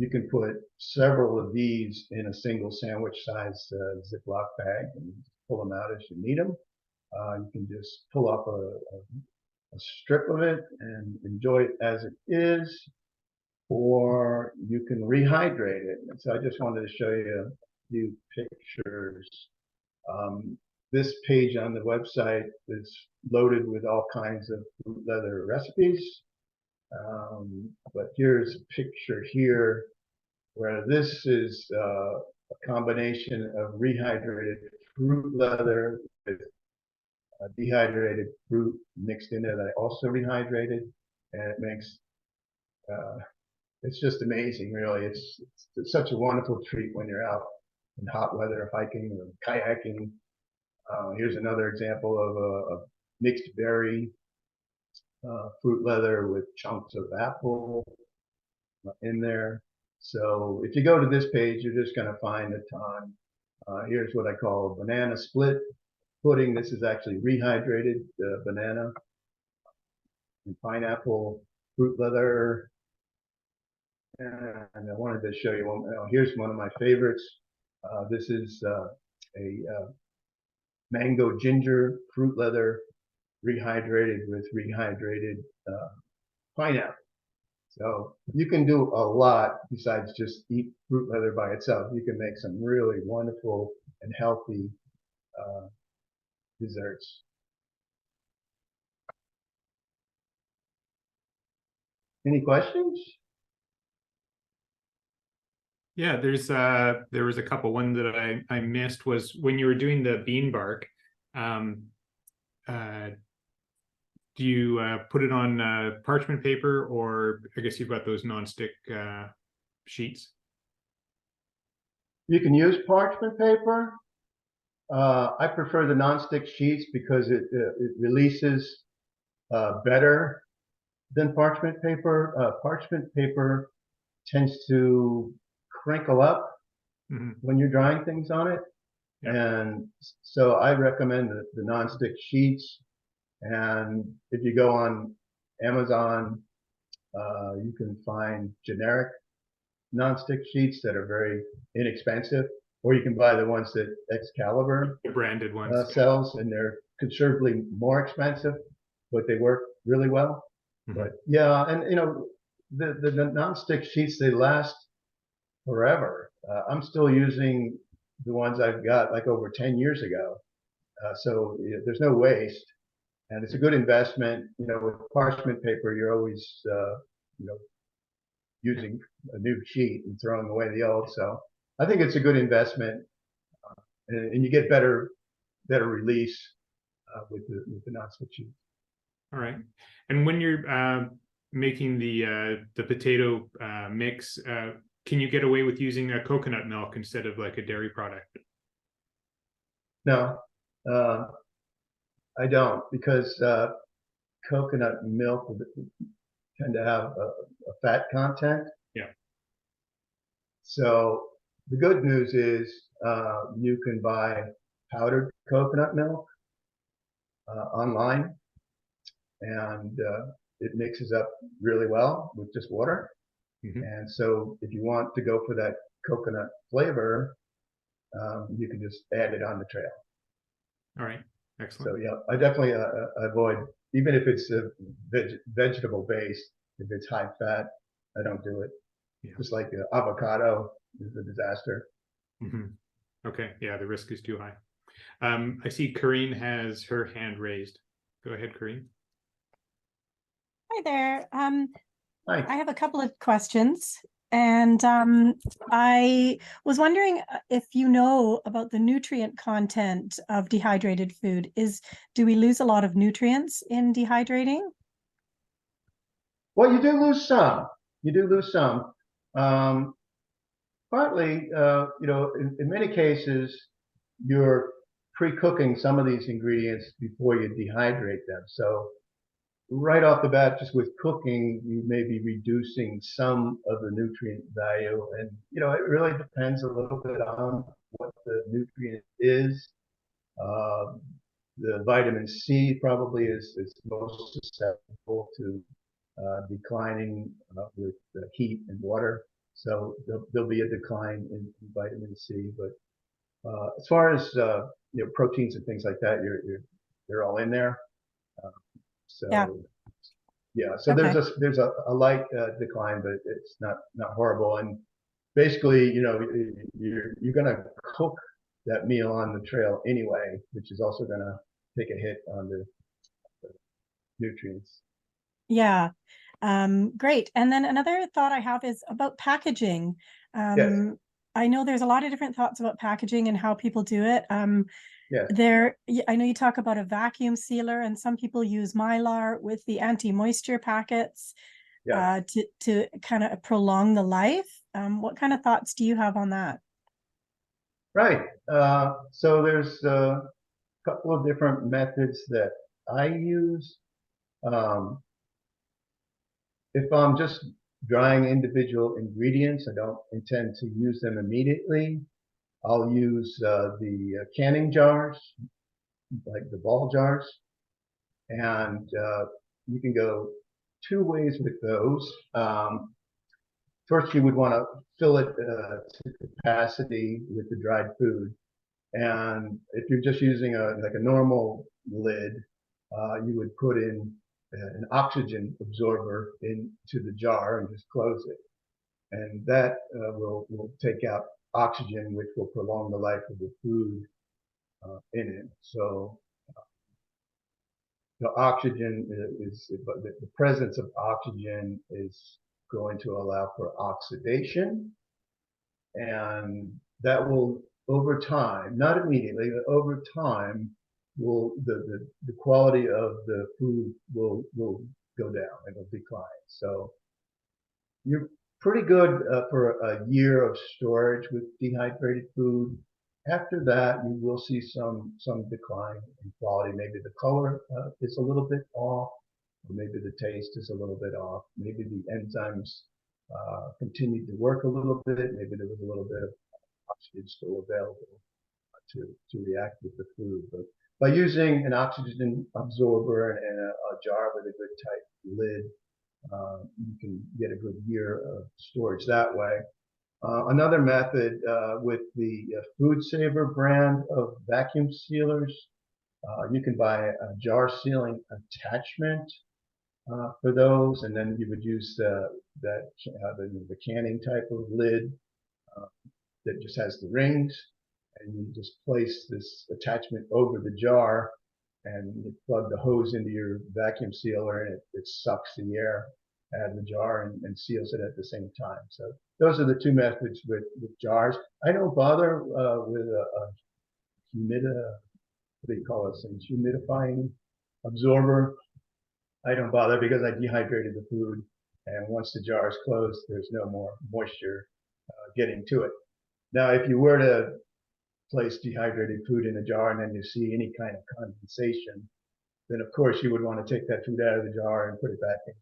can put several of these in a single sandwich size Ziploc bag and pull them out as you need them. You can just pull up a strip of it and enjoy it as it is, or you can rehydrate it. And so I just wanted to show you a few pictures. This page on the website is loaded with all kinds of fruit leather recipes. But here's a picture here where this is a combination of rehydrated fruit leather with dehydrated fruit mixed in there that I also rehydrated, and it makes it's just amazing, really. It's such a wonderful treat when you're out in hot weather hiking or kayaking. Here's another example of a mixed berry fruit leather with chunks of apple in there. So if you go to this page, you're just going to find a ton. Here's what I call a banana split pudding. This is actually rehydrated banana and pineapple fruit leather. And I wanted to show you one. Here's one of my favorites. This is a mango ginger fruit leather rehydrated with rehydrated pineapple. So you can do a lot besides just eat fruit leather by itself. You can make some really wonderful and healthy desserts. Any questions? Yeah, there was a couple. One that I missed was when you were doing the bean bark. Do you put it on parchment paper, or I guess you've got those nonstick sheets? You can use parchment paper. I prefer the nonstick sheets because it releases better than parchment paper. Parchment paper tends to crinkle up when you're drying things on it. Yeah. And so I recommend the nonstick sheets. And if you go on Amazon, you can find generic nonstick sheets that are very inexpensive, or you can buy the ones that Excalibur The branded ones. sells, and they're considerably more expensive, but they work really well. Mm-hmm. But yeah, and you know, the nonstick sheets, they last forever. I'm still using the ones I've got like over 10 years ago. So there's no waste, and it's a good investment. You know, with parchment paper, you're always, you know, using a new sheet and throwing away the old. So I think it's a good investment, and you get better release with the nonstick sheet. All right. And when you're making the potato mix, can you get away with using a coconut milk instead of like a dairy product? No, I don't, because coconut milk tend to have a fat content. Yeah. So the good news is you can buy powdered coconut milk online, and it mixes up really well with just water. Mm-hmm. And so if you want to go for that coconut flavor, you can just add it on the trail. All right. Excellent. So yeah, I definitely avoid, even if it's a vegetable based, if it's high fat, I don't do it. Yeah. Just like avocado is a disaster. Mm-hmm. Okay. Yeah, the risk is too high. I see Corrine has her hand raised. Go ahead, Corrine. Hi there. Hi. I have a couple of questions, and I was wondering if you know about the nutrient content of dehydrated food. Do we lose a lot of nutrients in dehydrating? Well, you do lose some. You do lose some. Partly, you know, in many cases, you're pre-cooking some of these ingredients before you dehydrate them. So right off the bat, just with cooking, you may be reducing some of the nutrient value. And, you know, it really depends a little bit on what the nutrient is. The vitamin C probably is most susceptible to declining with heat and water. So there'll be a decline in vitamin C. But as far as you know, proteins and things like that, they're all in there. So yeah. So Okay. there's a light decline, but it's not horrible. And basically, you know, you're gonna cook that meal on the trail anyway, which is also gonna take a hit on the nutrients. Yeah. Great. And then another thought I have is about packaging. Yes. I know there's a lot of different thoughts about packaging and how people do it. Yes. I know you talk about a vacuum sealer, and some people use Mylar with the anti-moisture packets to kind of prolong the life. What kind of thoughts do you have on that? Right. So there's a couple of different methods that I use. If I'm just drying individual ingredients, I don't intend to use them immediately. I'll use the canning jars, like the ball jars, and you can go two ways with those. First, you would want to fill it to capacity with the dried food. And if you're just using like a normal lid, you would put in an oxygen absorber into the jar and just close it. And that will take out oxygen, which will prolong the life of the food in it. So the oxygen the presence of oxygen is going to allow for oxidation, and that will, over time, not immediately, but over time, will the quality of the food will go down. It'll decline. So you're pretty good for a year of storage with dehydrated food. After that, you will see some decline in quality. Maybe the color is a little bit off, or maybe the taste is a little bit off. Maybe the enzymes continued to work a little bit. Maybe there was a little bit of oxygen still available to react with the food. But by using an oxygen absorber and a jar with a good tight lid, you can get a good year of storage that way. Another method with the Food Saver brand of vacuum sealers, you can buy a jar sealing attachment for those, and then you would use the canning type of lid that just has the rings, and you just place this attachment over the jar, and you plug the hose into your vacuum sealer, and it sucks the air out of the jar and seals it at the same time. So those are the two methods with jars. I don't bother with a what do you call it, a humidifying absorber. I don't bother because I dehydrated the food, and once the jar is closed, there's no more moisture getting to it. Now, if you were to place dehydrated food in a jar and then you see any kind of condensation, then of course you would want to take that food out of the jar and put it back in.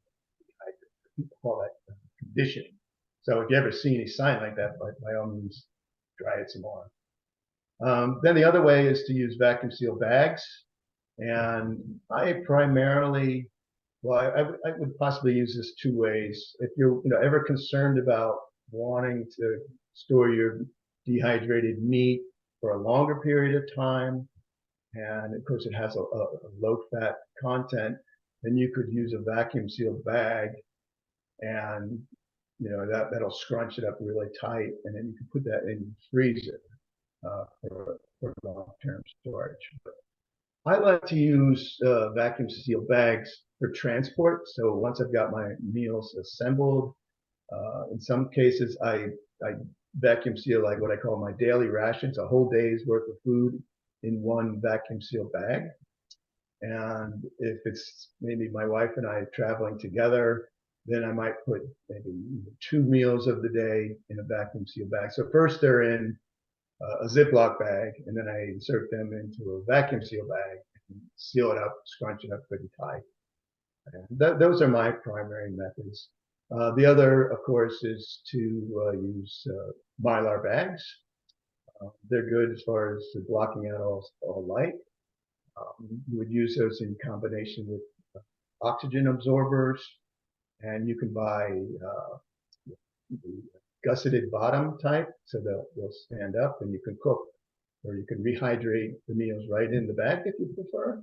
People call that conditioning. So if you ever see any sign like that, by all means, dry it some more. Then the other way is to use vacuum seal bags. And I primarily, well, I would possibly use this two ways. If you're ever concerned about wanting to store your dehydrated meat for a longer period of time, and of course it has a low fat content, then you could use a vacuum sealed bag, and that'll scrunch it up really tight, and then you can put that in the freezer for long-term storage. But I like to use vacuum sealed bags for transport. So once I've got my meals assembled, in some cases I vacuum seal like what I call my daily rations, a whole day's worth of food in one vacuum sealed bag. And if it's maybe my wife and I traveling together, then I might put maybe 2 meals of the day in a vacuum sealed bag. So first they're in a Ziploc bag, and then I insert them into a vacuum seal bag and seal it up, scrunch it up pretty tight. And those are my primary methods. The other, of course, is to use Mylar bags. They're good as far as blocking out all light. You would use those in combination with oxygen absorbers, and you can buy the gusseted bottom type, so they'll stand up and you can cook, or you can rehydrate the meals right in the bag if you prefer.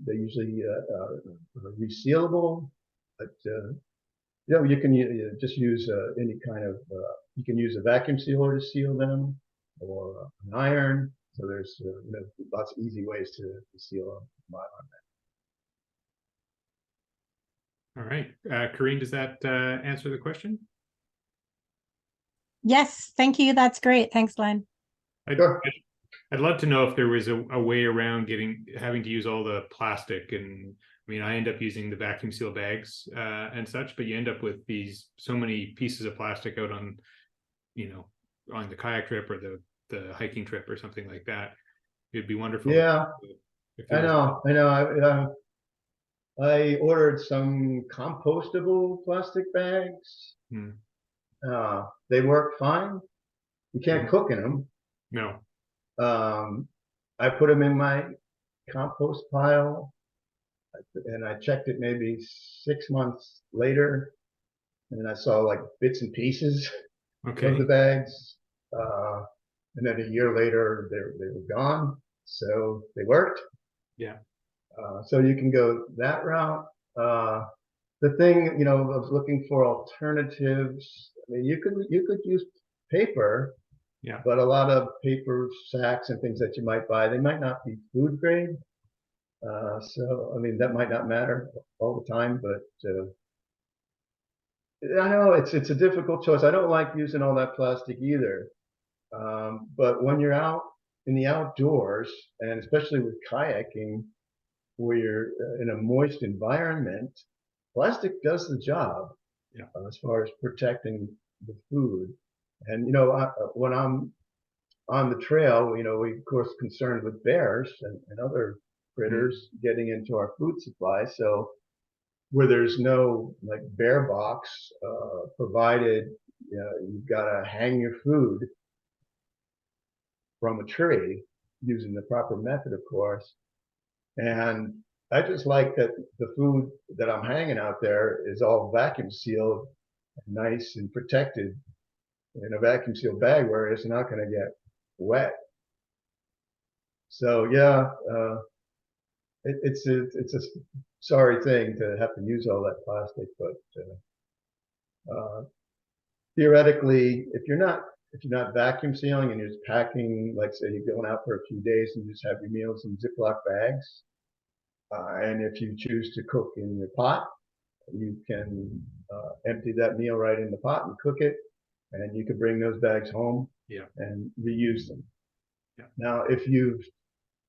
They usually are resealable, but you can just use any kind of, you can use a vacuum sealer to seal them, or an iron. So there's lots of easy ways to seal a Mylar bag. All right, Corinne, does that answer the question? Yes, thank you. That's great. Thanks, Glenn. I'd love to know if there was a way around having to use all the plastic. And I mean, I end up using the vacuum seal bags and such, but you end up with so many pieces of plastic out on, on the kayak trip or the hiking trip or something like that. It'd be wonderful. Yeah, I know. I ordered some compostable plastic bags. They work fine. You can't cook in them. No. I put them in my compost pile, and I checked it maybe 6 months later, and I saw like bits and pieces of the bags. And then a year later, they were gone. So they worked. Yeah. So you can go that route. The thing, of looking for alternatives. I mean, you could use paper. Yeah. But a lot of paper sacks and things that you might buy, they might not be food grade. So I mean, that might not matter all the time, but I know it's a difficult choice. I don't like using all that plastic either. But when you're out in the outdoors, and especially with kayaking, where you're in a moist environment, plastic does the job. Yeah. As far as protecting the food. And when I'm on the trail, we of course concerned with bears and other critters getting into our food supply. So where there's no like bear box provided, you've got to hang your food from a tree. using the proper method, of course. And I just like that the food that I'm hanging out there is all vacuum sealed, nice and protected in a vacuum sealed bag where it's not going to get wet. So yeah, it's a sorry thing to have to use all that plastic, but theoretically, if you're not vacuum sealing and you're just packing, like say you're going out for a few days and you just have your meals in Ziploc bags, and if you choose to cook in your pot, you can empty that meal right in the pot and cook it, and you can bring those bags home and reuse them. Yeah. Now, if you've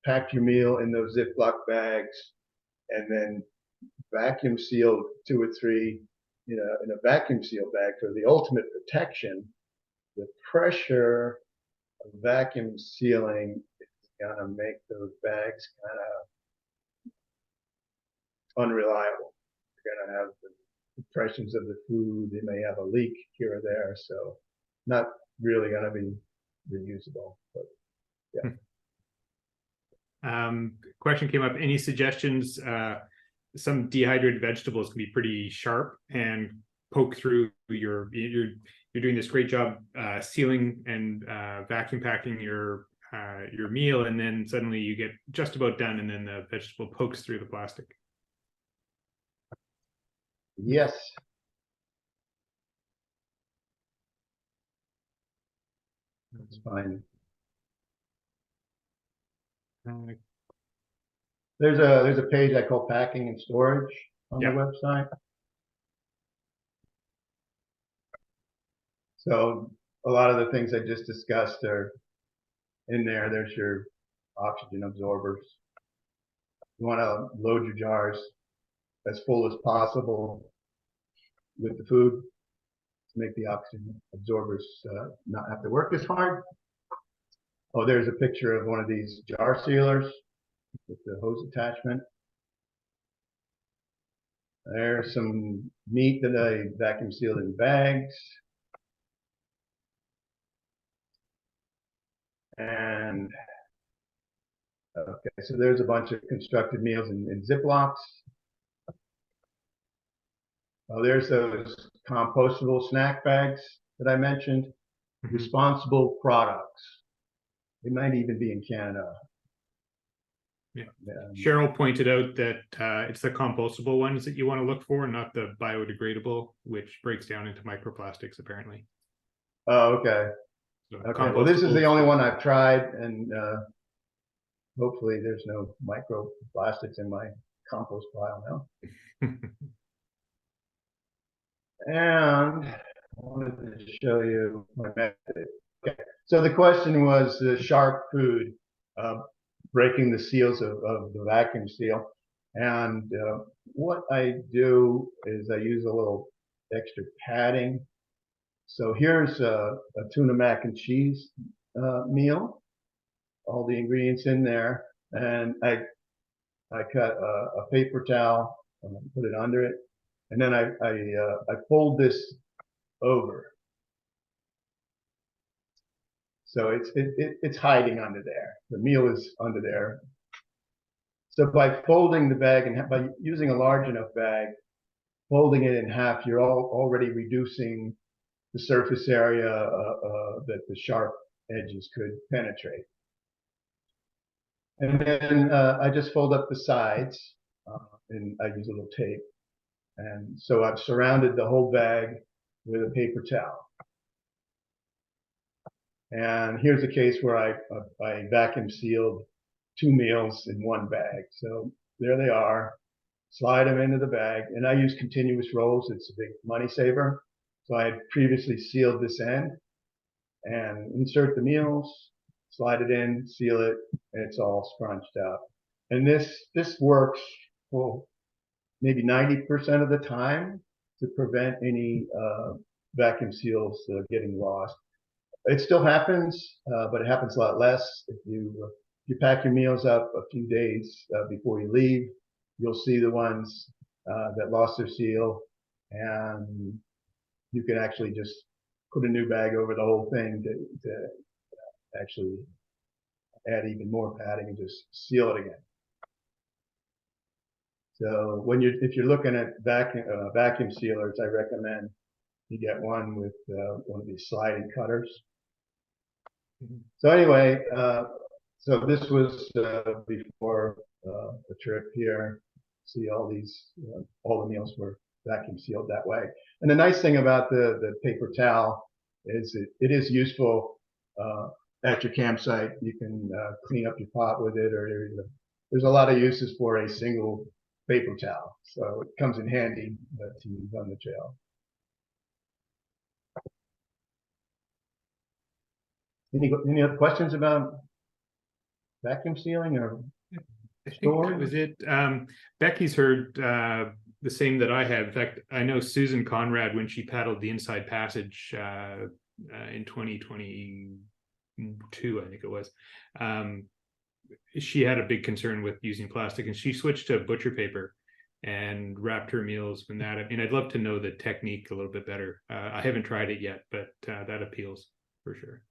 packed your meal in those Ziploc bags and then vacuum sealed 2 or 3 in a vacuum seal bag for the ultimate protection, the pressure of vacuum sealing is gonna make those bags kind of unreliable. You're gonna have the impressions of the food. They may have a leak here or there, so not really gonna be reusable. But yeah. Question came up. Any suggestions? Some dehydrated vegetables can be pretty sharp and poke through you're doing this great job sealing and vacuum packing your meal, and then suddenly you get just about done, and then the vegetable pokes through the plastic. Yes. That's fine. There's a page I call packing and storage on the website. So a lot of the things I just discussed are in there. There's your oxygen absorbers. You want to load your jars as full as possible with the food to make the oxygen absorbers not have to work as hard. Oh, there's a picture of one of these jar sealers with the hose attachment. There's some meat that I vacuum sealed in bags. And okay, so there's a bunch of constructed meals in Ziplocs. Oh, there's those compostable snack bags that I mentioned. Mm-hmm. Responsible products. They might even be in Canada. Yeah. Cheryl pointed out that it's the compostable ones that you want to look for, not the biodegradable, which breaks down into microplastics, apparently. Oh, okay. So okay. Well, this is the only one I've tried, and hopefully there's no microplastics in my compost pile now. And I wanted to show you my method. Okay. So the question was the sharp food, breaking the seals of the vacuum seal. And what I do is I use a little extra padding. So here's a tuna mac and cheese meal, all the ingredients in there. And I cut a paper towel, put it under it. And then I fold this over. So it's hiding under there. The meal is under there. So by folding the bag and by using a large enough bag, folding it in half, you're already reducing the surface area that the sharp edges could penetrate. And then I just fold up the sides, and I use a little tape. And so I've surrounded the whole bag with a paper towel. And here's a case where I vacuum sealed 2 meals in 1 bag. So there they are. Slide them into the bag, and I use continuous rolls. It's a big money saver. So I had previously sealed this end, and insert the meals, slide it in, seal it, and it's all scrunched up. And this works, well, maybe 90% of the time to prevent any vacuum seals getting lost. It still happens, but it happens a lot less. If you pack your meals up a few days before you leave, you'll see the ones that lost their seal, and you can actually just put a new bag over the whole thing to actually add even more padding and just seal it again. So if you're looking at vacuum sealers, I recommend you get one with one of these sliding cutters. So anyway, so this was before the trip here. See all these, all the meals were vacuum sealed that way. And the nice thing about the paper towel is it is useful at your campsite. You can clean up your pot with it, or there's a lot of uses for a single paper towel. So it comes in handy to use on the trail. Any other questions about vacuum sealing or I think that was it. Becky's heard the same that I have. In fact, I know Susan Conrad, when she paddled the Inside Passage in 2022, I think it was, she had a big concern with using plastic, and she switched to butcher paper and wrapped her meals in that. I mean, I'd love to know the technique a little bit better. I haven't tried it yet, but that appeals for sure.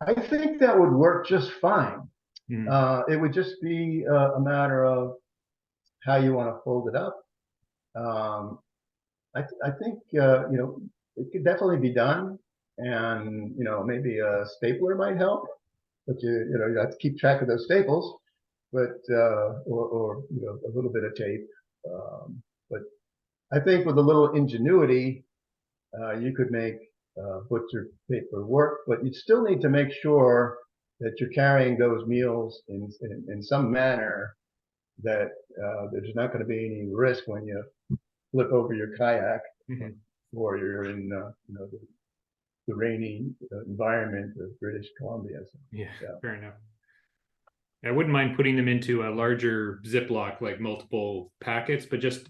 I think that would work just fine. It would just be a matter of how you want to fold it up. I think it could definitely be done, and maybe a stapler might help, but you have to keep track of those staples, but or a little bit of tape. But I think with a little ingenuity, you could make butcher paper work, but you still need to make sure that you're carrying those meals in some manner that there's not going to be any risk when you flip over your kayak or you're in the rainy environment of British Columbia. So, yeah, fair enough. I wouldn't mind putting them into a larger Ziploc, like multiple packets, but just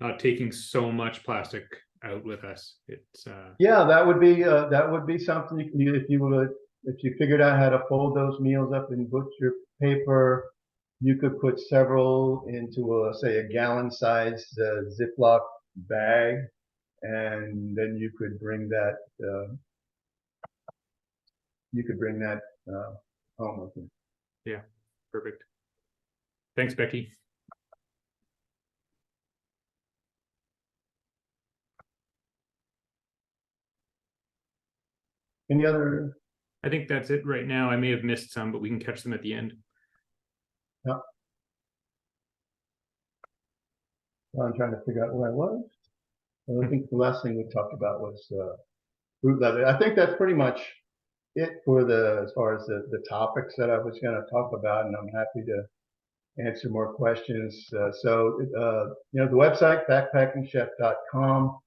not taking so much plastic out with us. It's yeah, that would be something if you figured out how to fold those meals up in butcher paper. You could put several into say a gallon-sized Ziploc bag, and then you could bring that home with you. Yeah, perfect. Thanks, Becky. Any other? I think that's it right now. I may have missed some, but we can catch them at the end. Yeah. Well, I'm trying to figure out where I was. I think the last thing we talked about was root leather. I think that's pretty much it for as far as the topics that I was going to talk about, and I'm happy to answer more questions. The website, backpackingchef.com.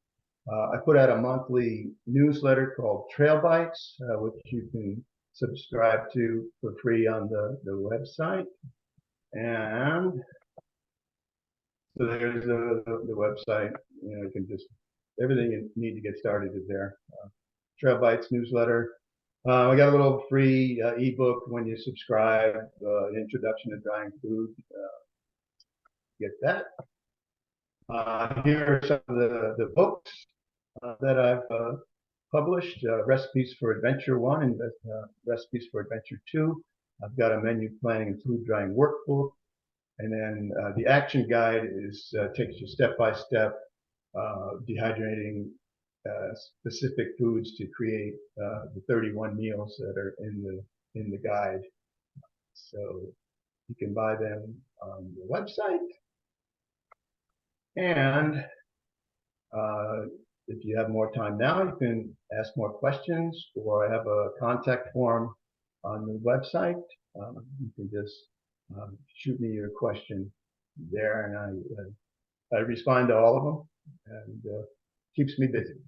I put out a monthly newsletter called Trail Bites, which you can subscribe to for free on the website. And so there's the website. You can just, everything you need to get started is there. Trail Bites newsletter. I got a little free ebook when you subscribe, Introduction to Drying Food. Get that. Here are some of the books that I've published, Recipes for Adventure 1 and Recipes for Adventure 2. I've got a menu planning and food drying workbook. And then the action guide takes you step by step, dehydrating specific foods to create the 31 meals that are in the guide. So you can buy them on the website. And if you have more time now, you can ask more questions, or I have a contact form on the website. You can just shoot me your question there, and I respond to all of them, and keeps me busy.